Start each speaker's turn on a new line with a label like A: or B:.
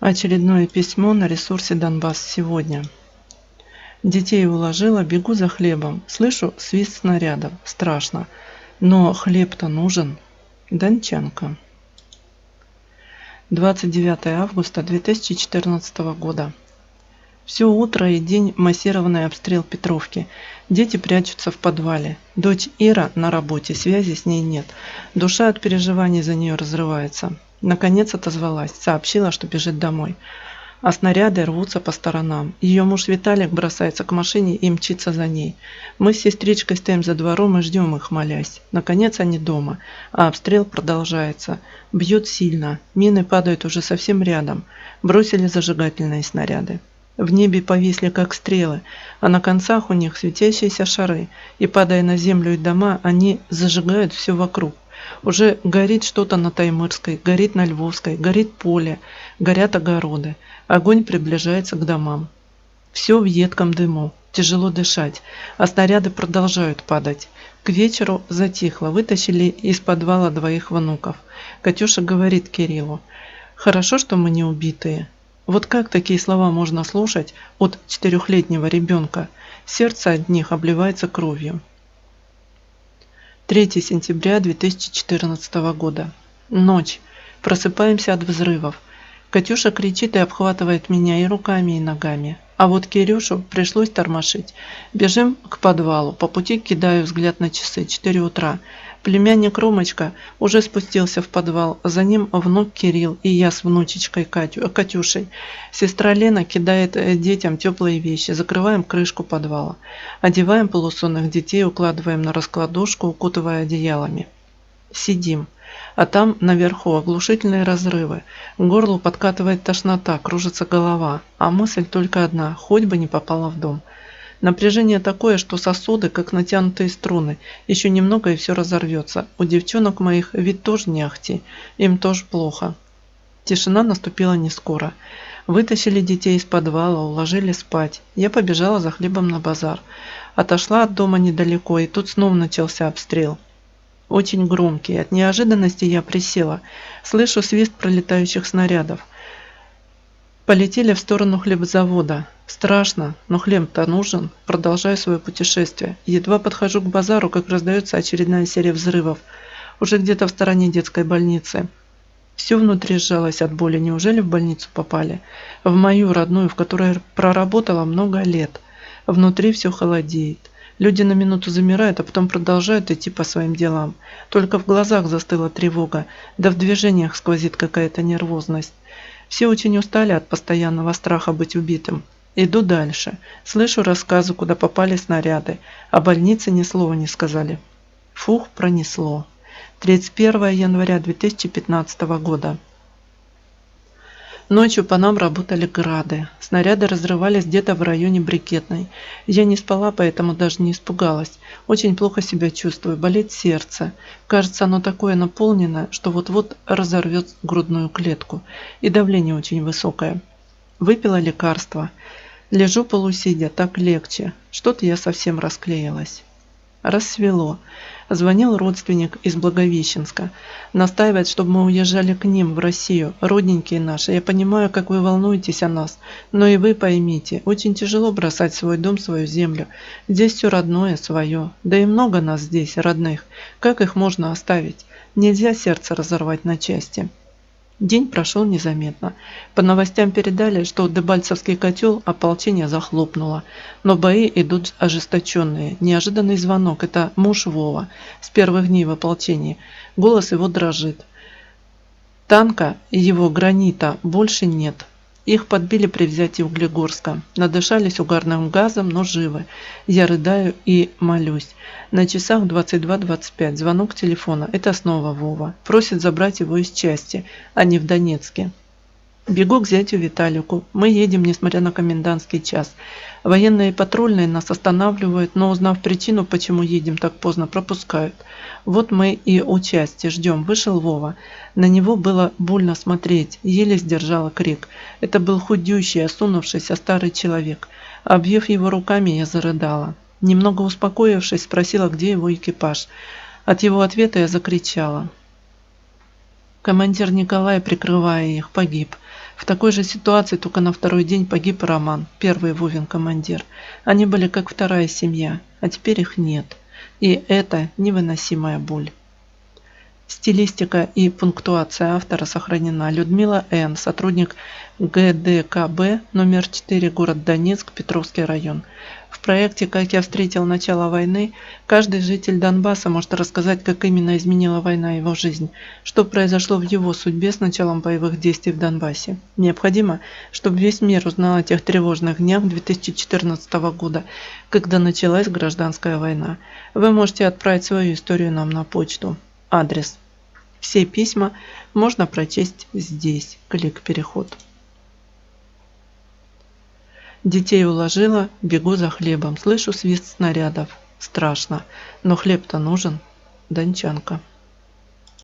A: Очередное письмо на ресурсе Донбасс сегодня. Детей уложила, бегу за хлебом. Слышу свист снарядов. Страшно. Но хлеб-то нужен. Дончанка. 29 августа 2014 года. Все утро и день массированный обстрел Петровки. Дети прячутся в подвале. Дочь Ира на работе, связи с ней нет. Душа от переживаний за нее разрывается. Наконец отозвалась, сообщила, что бежит домой. А снаряды рвутся по сторонам. Ее муж Виталик бросается к машине и мчится за ней. Мы с сестричкой стоим за двором и ждем их, молясь. Наконец они дома, а обстрел продолжается. Бьют сильно, мины падают уже совсем рядом. Бросили зажигательные снаряды. В небе повисли как стрелы, а на концах у них светящиеся шары, и, падая на землю и дома, они зажигают все вокруг. Уже горит что-то на Таймырской, горит на Львовской, горит поле, горят огороды. Огонь приближается к домам. Все в едком дыму, тяжело дышать, а снаряды продолжают падать. К вечеру затихло, вытащили из подвала двоих внуков. Катюша говорит Кириллу: «Хорошо, что мы не убитые». Вот как такие слова можно слушать от 4-летнего ребенка? Сердце от них обливается кровью. 3 сентября 2014 года. Ночь. Просыпаемся от взрывов. Катюша кричит и обхватывает меня и руками, и ногами. А вот Кирюшу пришлось тормошить. Бежим к подвалу. По пути кидаю взгляд на часы. 4 утра. Племянник Ромочка уже спустился в подвал. За ним внук Кирилл и я с внучечкой Катюшей. Сестра Лена кидает детям теплые вещи. Закрываем крышку подвала. Одеваем полусонных детей, укладываем на раскладушку, укутывая одеялами. Сидим. А там наверху оглушительные разрывы. К горлу подкатывает тошнота, кружится голова. А мысль только одна: хоть бы не попала в дом. Напряжение такое, что сосуды, как натянутые струны. Еще немного и все разорвется. У девчонок моих вид тоже не ахти. Им тоже плохо. Тишина наступила не скоро. Вытащили детей из подвала, уложили спать. Я побежала за хлебом на базар. Отошла от дома недалеко, и тут снова начался обстрел. Очень громкий. От неожиданности я присела. Слышу свист пролетающих снарядов. Полетели в сторону хлебозавода. Страшно, но хлеб-то нужен. Продолжаю свое путешествие. Едва подхожу к базару, как раздается очередная серия взрывов. Уже где-то в стороне детской больницы. Все внутри сжалось от боли. Неужели в больницу попали? В мою родную, в которой проработала много лет. Внутри все холодеет. Люди на минуту замирают, а потом продолжают идти по своим делам. Только в глазах застыла тревога, да в движениях сквозит какая-то нервозность. Все очень устали от постоянного страха быть убитым. Иду дальше. Слышу рассказы, куда попали снаряды. О больнице ни слова не сказали. Фух, пронесло. 31 января 2015 года. Ночью по нам работали грады. Снаряды разрывались где-то в районе Брикетной. Я не спала, поэтому даже не испугалась. Очень плохо себя чувствую, болит сердце. Кажется, оно такое наполненное, что вот-вот разорвет грудную клетку. И давление очень высокое. Выпила лекарство. Лежу полусидя, так легче. Что-то я совсем расклеилась. Рассвело. Звонил родственник из Благовещенска. Настаивает, чтобы мы уезжали к ним в Россию. Родненькие наши, я понимаю, как вы волнуетесь о нас. Но и вы поймите, очень тяжело бросать свой дом, свою землю. Здесь все родное, свое. Да и много нас здесь, родных. Как их можно оставить? Нельзя сердце разорвать на части. День прошел незаметно. По новостям передали, что Дебальцевский котел ополчение захлопнуло. Но бои идут ожесточенные. Неожиданный звонок. Это муж Вова. С первых дней в ополчении. Голос его дрожит. Танка и его гранита больше нет. Их подбили при взятии Углегорска. Надышались угарным газом, но живы. Я рыдаю и молюсь. На часах 22:25. Звонок телефона. Это снова Вова. Просит забрать его из части, а не в Донецке. Бегу к зятю Виталику. Мы едем, несмотря на комендантский час. Военные патрульные нас останавливают, но, узнав причину, почему едем так поздно, пропускают. Вот мы и у части ждем. Вышел Вова. На него было больно смотреть. Еле сдержала крик. Это был худющий, осунувшийся старый человек. Обвив его руками, я зарыдала. Немного успокоившись, спросила, где его экипаж. От его ответа я закричала. Командир Николай, прикрывая их, погиб. В такой же ситуации только на второй день погиб Роман, первый Вовин командир. Они были как вторая семья, а теперь их нет. И это невыносимая боль. Стилистика и пунктуация автора сохранена. Людмила Н., сотрудник ГДКБ, номер 4, город Донецк, Петровский район. В проекте «Как я встретил начало войны» каждый житель Донбасса может рассказать, как именно изменила война его жизнь, что произошло в его судьбе с началом боевых действий в Донбассе. Необходимо, чтобы весь мир узнал о тех тревожных днях 2014 года, когда началась гражданская война. Вы можете отправить свою историю нам на почту. Адрес. Все письма можно прочесть здесь. Клик переход. Детей уложила, бегу за хлебом. Слышу свист снарядов. Страшно. Но хлеб-то нужен. Дончанка.